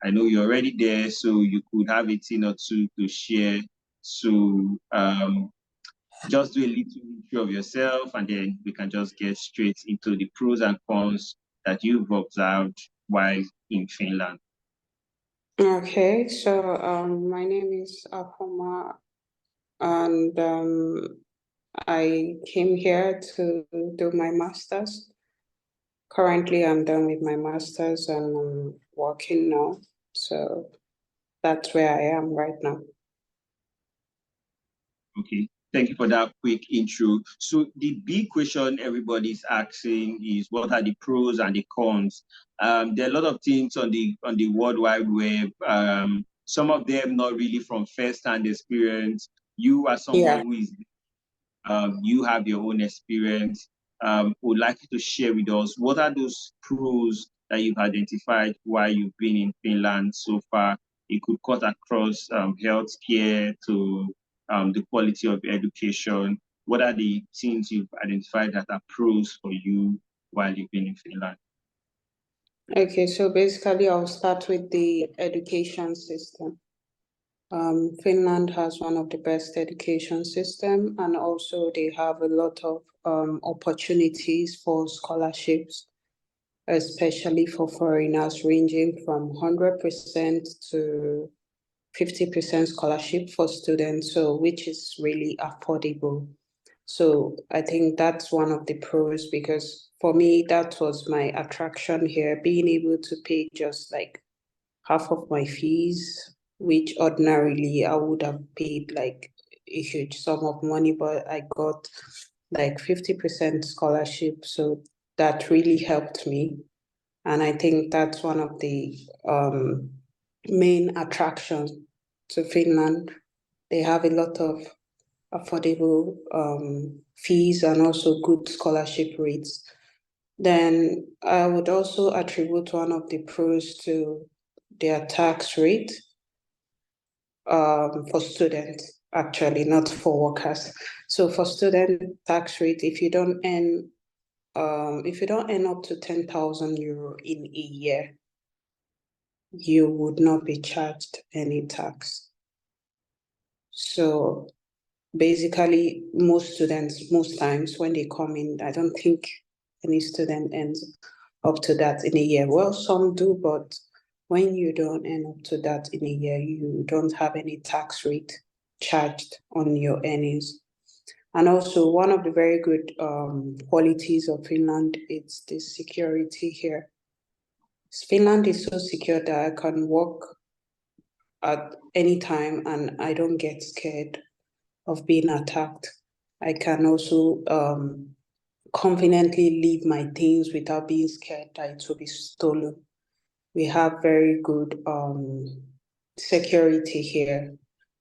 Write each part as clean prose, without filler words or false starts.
I know you're already there, so you could have a thing or two to share. So just do a little intro of yourself, and then we can just get straight into the pros and cons that you've observed while in Finland. Okay, so my name is Afoma, and I came here to do my master's. Currently, I'm done with my master's and I'm working now. So that's where I am right now. Okay, thank you for that quick intro. So the big question everybody's asking is, what are the pros and the cons? There are a lot of things on the World Wide Web. Some of them not really from first-hand experience. You are someone who is, you have your own experience. Would like you to share with us, what are those pros that you've identified while you've been in Finland so far? It could cut across healthcare to the quality of education. What are the things you've identified that are pros for you while you've been in Finland? Okay, so basically I'll start with the education system. Finland has one of the best education system, and also they have a lot of opportunities for scholarships, especially for foreigners, ranging from 100% to 50% scholarship for students, so which is really affordable. So I think that's one of the pros, because for me, that was my attraction here, being able to pay just like half of my fees, which ordinarily I would have paid like a huge sum of money, but I got like 50% scholarship. So that really helped me. And I think that's one of the main attractions to Finland. They have a lot of affordable fees and also good scholarship rates. Then I would also attribute one of the pros to their tax rate for students, actually, not for workers. So for student tax rate, if you don't earn up to 10,000 euro in a year, you would not be charged any tax. So basically, most students, most times when they come in, I don't think any student ends up to that in a year. Well, some do, but when you don't end up to that in a year, you don't have any tax rate charged on your earnings. And also, one of the very good qualities of Finland is the security here. Finland is so secure that I can work at any time and I don't get scared of being attacked. I can also confidently leave my things without being scared that it will be stolen. We have very good security here,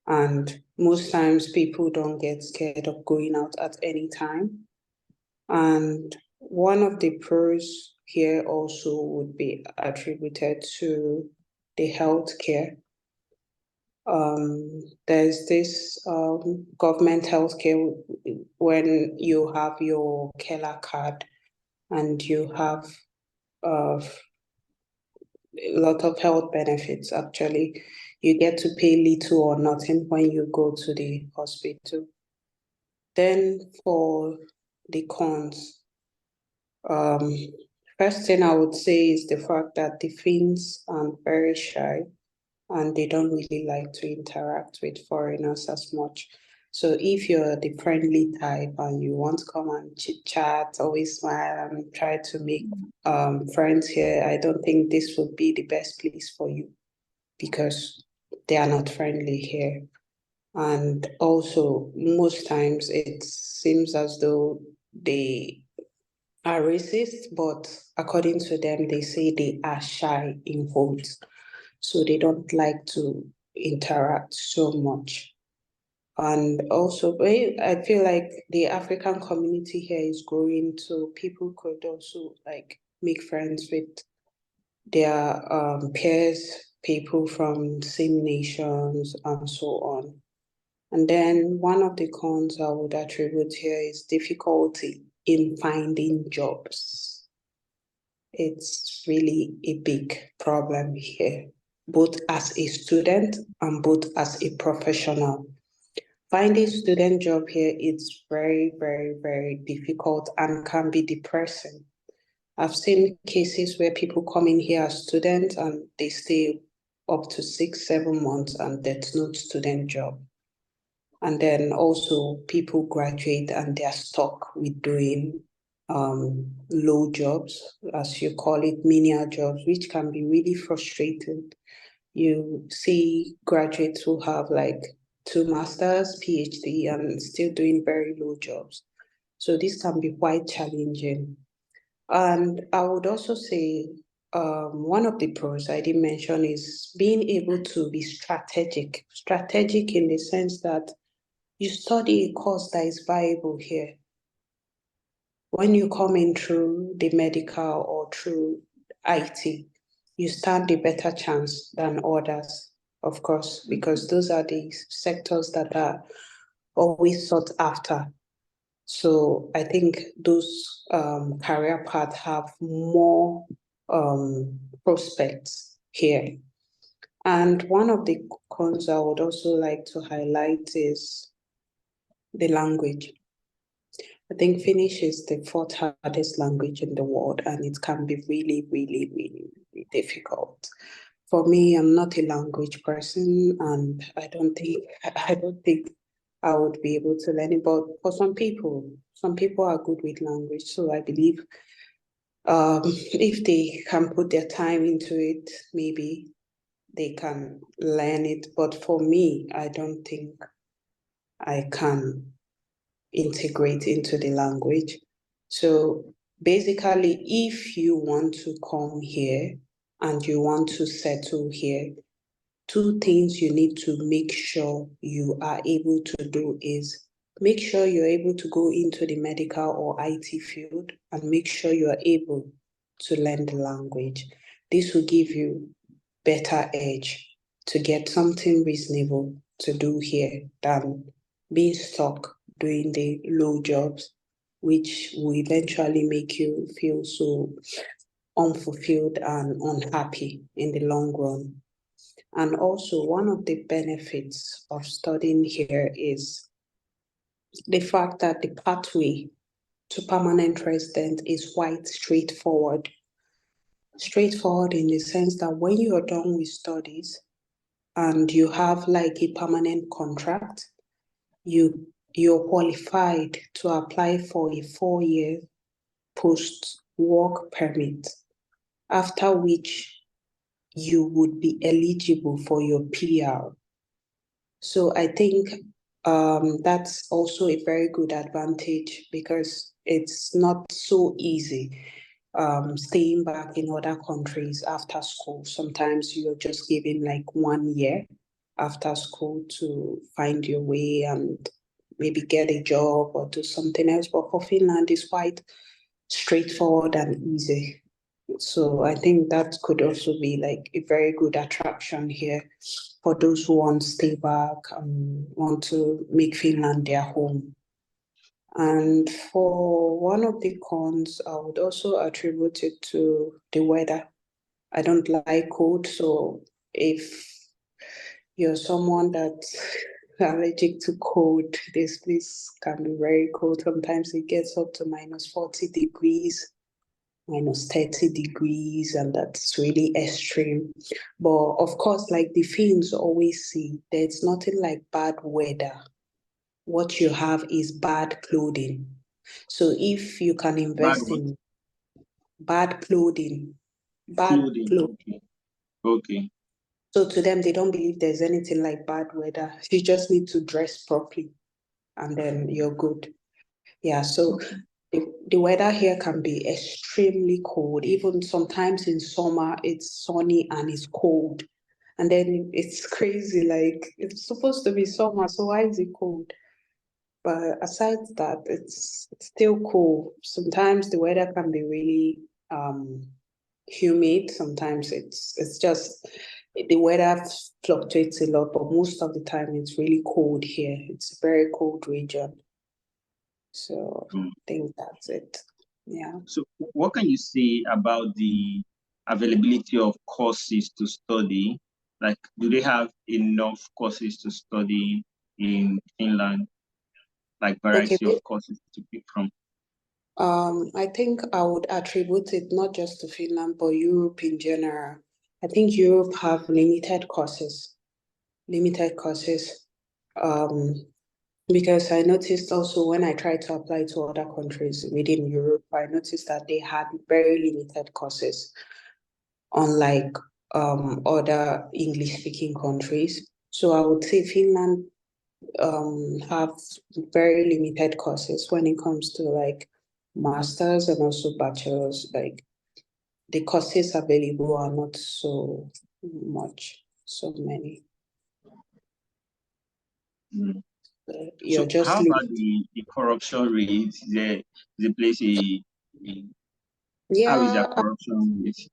and most times people don't get scared of going out at any time. And one of the pros here also would be attributed to the healthcare. There's this government healthcare when you have your Kela card and you have a lot of health benefits. Actually, you get to pay little or nothing when you go to the hospital. Then for the cons, first thing I would say is the fact that the Finns are very shy and they don't really like to interact with foreigners as much. So if you're the friendly type and you want to come and chit chat, always smile and try to make friends here, I don't think this would be the best place for you, because they are not friendly here. And also, most times it seems as though they are racist, but according to them, they say they are shy in votes. So they don't like to interact so much. And also, I feel like the African community here is growing, so people could also like make friends with their peers, people from same nations, and so on. And then one of the cons I would attribute here is difficulty in finding jobs. It's really a big problem here. both as a student and both as a professional. Finding student job here is very, very, very difficult and can be depressing. I've seen cases where people come in here as students and they stay up to 6-7 months and there's no student job. And then also people graduate and they're stuck with doing low jobs, as you call it, menial jobs, which can be really frustrating. You see graduates who have like 2 masters, PhD, and still doing very low jobs. So this can be quite challenging. And I would also say one of the pros I didn't mention is being able to be strategic. Strategic in the sense that you study a course that is viable here. When you come in through the medical or through IT, you stand a better chance than others, of course, because those are the sectors that are always sought after. So I think those career paths have more prospects here. And one of the cons I would also like to highlight is the language. I think Finnish is the 4th hardest language in the world, and it can be really, really, really, really difficult. For me, I'm not a language person, and I don't think I would be able to learn it. But for some people are good with language. So I believe if they can put their time into it, maybe they can learn it. But for me, I don't think I can integrate into the language. So basically, if you want to come here and you want to settle here, 2 things you need to make sure you are able to do is make sure you're able to go into the medical or IT field and make sure you are able to learn the language. This will give you better edge to get something reasonable to do here than being stuck doing the low jobs, which will eventually make you feel so unfulfilled and unhappy in the long run. And also, one of the benefits of studying here is the fact that the pathway to permanent resident is quite straightforward. Straightforward in the sense that when you are done with studies and you have like a permanent contract, you're qualified to apply for a 4-year post-work permit, after which you would be eligible for your PR. So I think that's also a very good advantage because it's not so easy staying back in other countries after school. Sometimes you're just given like 1 year after school to find your way and maybe get a job or do something else. But for Finland, it's quite straightforward and easy. So I think that could also be like a very good attraction here for those who want to stay back and want to make Finland their home. And for one of the cons, I would also attribute it to the weather. I don't like cold, so if you're someone that's allergic to cold, this place can be very cold. Sometimes it gets up to minus 40 degrees, minus 30 degrees, and that's really extreme. But of course, like the Finns always say, there's nothing like bad weather. What you have is bad clothing. So if you can invest in bad clothing, Clothing. Okay. So to them, they don't believe there's anything like bad weather. You just need to dress properly and then you're good. Yeah, so the weather here can be extremely cold. Even sometimes in summer, it's sunny and it's cold. And then it's crazy, like it's supposed to be summer, so why is it cold? But aside that, it's still cool. Sometimes the weather can be really humid. Sometimes it's just the weather fluctuates a lot, but most of the time it's really cold here. It's a very cold region. So I think that's it. Yeah. So what can you say about the availability of courses to study Like, do they have enough courses to study in Finland? Like Okay, variety of courses to pick from? I think I would attribute it not just to Finland, but Europe in general. I think Europe have limited courses. Because I noticed also when I tried to apply to other countries within Europe, I noticed that they had very limited courses, unlike other English-speaking countries. So I would say Finland have very limited courses when it comes to like masters and also bachelors. Like the courses available are not so many. Mm. You're So just how about the corruption rate? The place how is their yeah, corruption rate?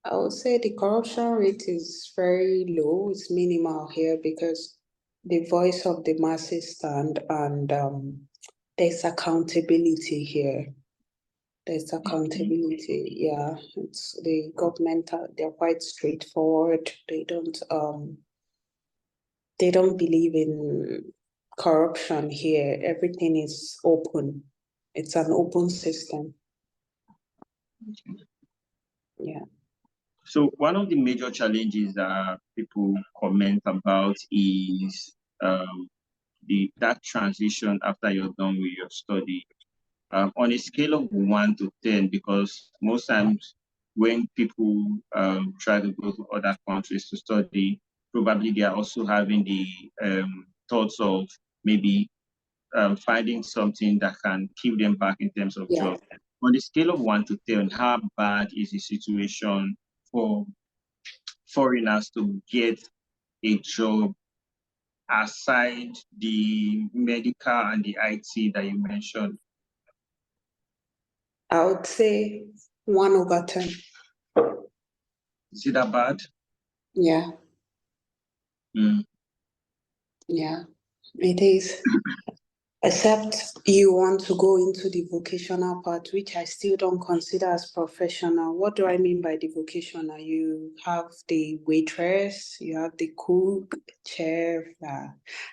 I would say the corruption rate is very low. It's minimal here because the voice of the masses stand, and there's accountability here. There's accountability. Yeah, it's the government. They're quite straightforward. They don't believe in corruption here. Everything is open. It's an open system. Yeah. So one of the major challenges that people comment about is that transition after you're done with your study. On a scale of 1 to 10, because most times when people try to go to other countries to study, probably they are also having the thoughts of maybe finding something that can keep them back in terms of Yeah. job. On the scale of 1 to 10, how bad is the situation for foreigners to get a job aside the medical and the IT that you mentioned? I would say 1/10. Is it that bad? Yeah. Mm. Yeah, it is. Except you want to go into the vocational part, which I still don't consider as professional. What do I mean by the vocational? You have the waitress, you have the cook, chef.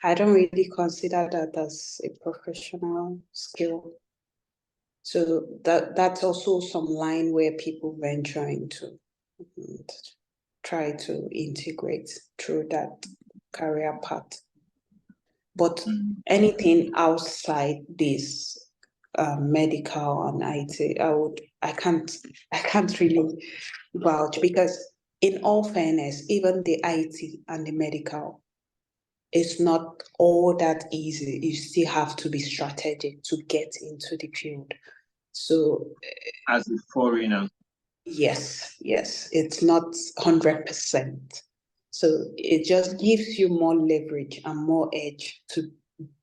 I don't really consider that as a professional skill. So that's also some line where people venture into and try to integrate through that career path. But Mm. anything outside this medical and IT, I can't really vouch, because in all fairness, even the IT and the medical, it's not all that easy. You still have to be strategic to get into the field. So As a foreigner. yes, it's not 100%. So it just gives you more leverage and more edge to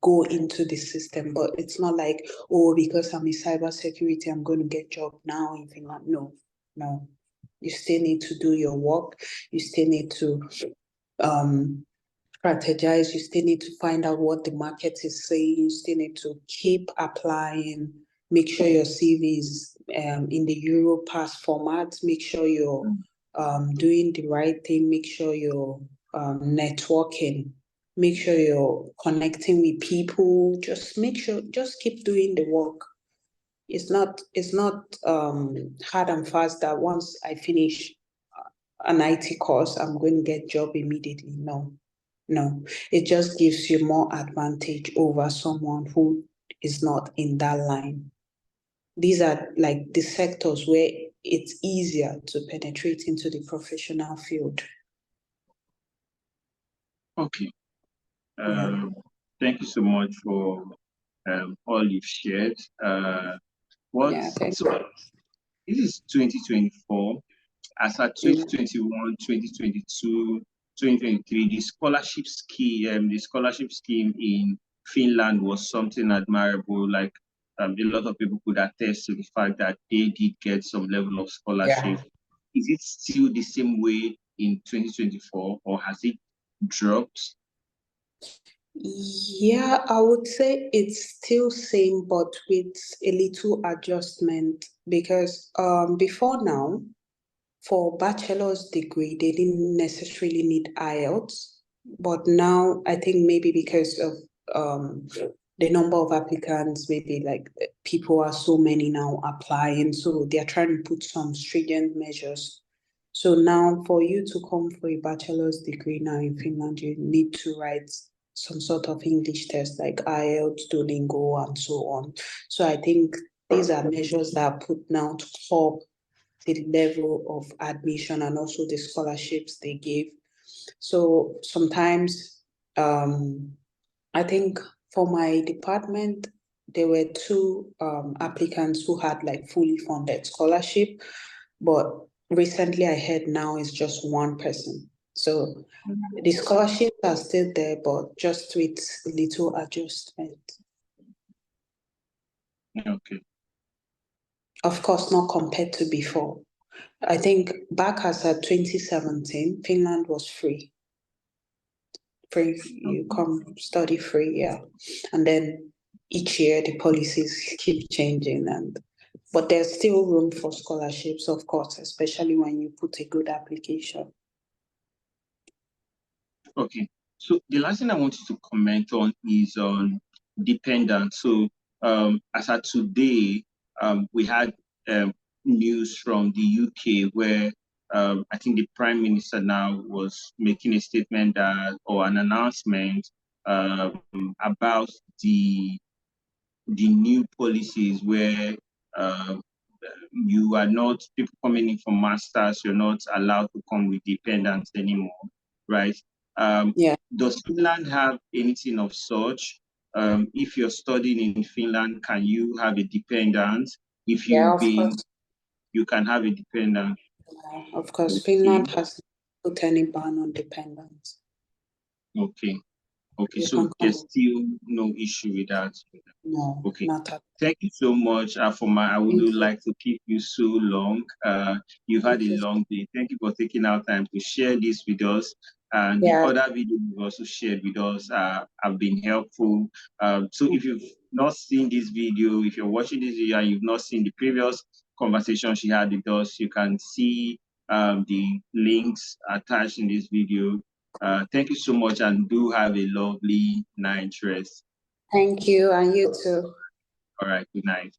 go into the system. But it's not like, oh, because I'm in cybersecurity, I'm going to get job now in Finland. No. You still need to do your work. You still need to strategize. You still need to find out what the market is saying. You still need to keep applying. Make sure your CV is in the Europass format. Make sure you're doing the right thing. Make sure you're networking. Make sure you're connecting with people. Just keep doing the work. It's not hard and fast that once I finish an IT course, I'm going to get job immediately. No, it just gives you more advantage over someone who is not in that line. These are like the sectors where it's easier to penetrate into the professional field. Okay. Yeah. Thank you so much for all you've shared. Yeah, thank So this is 2024. As at you. 2021, 2022, 2023, the scholarship scheme in Finland was something admirable. Like a lot of people could attest to the fact that they did get some level of Yeah. scholarship. Is it still the same way in 2024, or has it dropped? Yeah, I would say it's still same, but with a little adjustment, because before now, for bachelor's degree, they didn't necessarily need IELTS, but now I think maybe because of the number of applicants, maybe like people are so many now applying, so they're trying to put some stringent measures. So now for you to come for a bachelor's degree now in Finland, you need to write some sort of English test like IELTS, Duolingo, and so on. So I think these are measures that are put now to curb the level of admission and also the scholarships they give. So sometimes, I think for my department, there were two applicants who had like fully funded scholarship, but recently I heard now it's just one person. So the scholarships are still there, but just with little adjustment. Okay. Of course, not compared to before. I think back as at 2017, Finland was free. Free, you come study free, yeah. And then each year the policies keep changing, but there's still room for scholarships, of course, especially when you put a good application. Okay. So the last thing I wanted to comment on is on dependence. So as of today, we had news from the UK where I think the Prime Minister now was making a statement that, or an announcement about the new policies where you are not, people coming in from masters, you're not allowed to come with dependents anymore, right? Yeah. Does Finland have anything of such? If you're studying in Finland, can you have a dependent? If Yeah, you've of been, course. you can have a dependent. Of course, Okay, Finland has put any ban on dependence. okay, okay. You So can there's come. still no issue with that. No, Okay. not at Thank you so much. I Thank wouldn't you. like to keep you so long. You've had Thank a you. long day. Thank you for taking our time to share this with us. And the Yeah. other videos you've also shared with us have been helpful. So if you've not seen this video, if you're watching this video and you've not seen the previous conversation she had with us, you can see the links attached in this video. Thank you so much and do have a lovely night rest. Thank you, and you too. All right, good night.